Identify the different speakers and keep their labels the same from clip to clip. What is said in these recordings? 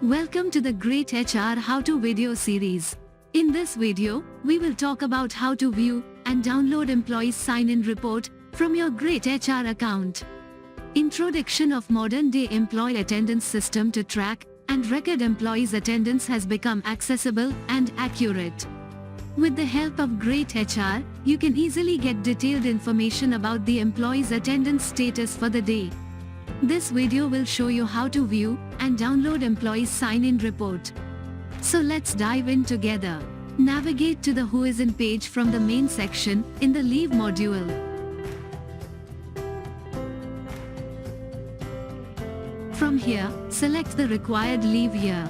Speaker 1: Welcome to the greytHR how-to video series. In this video, we will talk about how to view and download employees sign-in report from your greytHR account. Introduction of modern-day employee attendance system to track and record employees' attendance has become accessible and accurate. With the help of greytHR, you can easily get detailed information about the employee's attendance status for the day. This video will show you how to view and download employees sign-in report. So let's dive in together. Navigate to the Who is in page from the main section in the Leave module. From here, select the required leave year.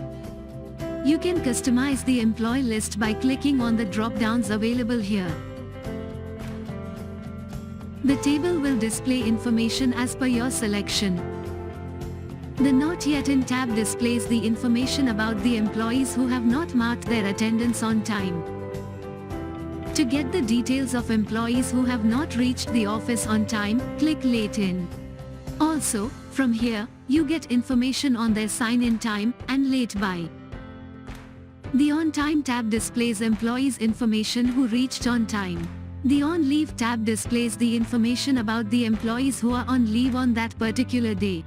Speaker 1: You can customize the employee list by clicking on the drop-downs available here. The table will display information as per your selection. The Not Yet In tab displays the information about the employees who have not marked their attendance on time. To get the details of employees who have not reached the office on time, click Late In. Also, from here, you get information on their sign-in time and late by. The On Time tab displays employees' information who reached on time. The On Leave tab displays the information about the employees who are on leave on that particular day.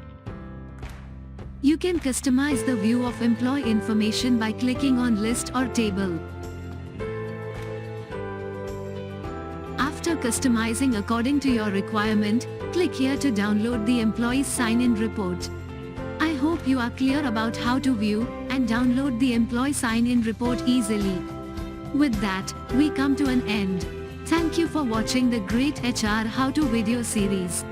Speaker 1: You can customize the view of employee information by clicking on List or Table. After customizing according to your requirement, click here to download the employee's sign-in report. I hope you are clear about how to view and download the employee sign-in report easily. With that, we come to an end. Thank you for watching the greytHR how-to video series.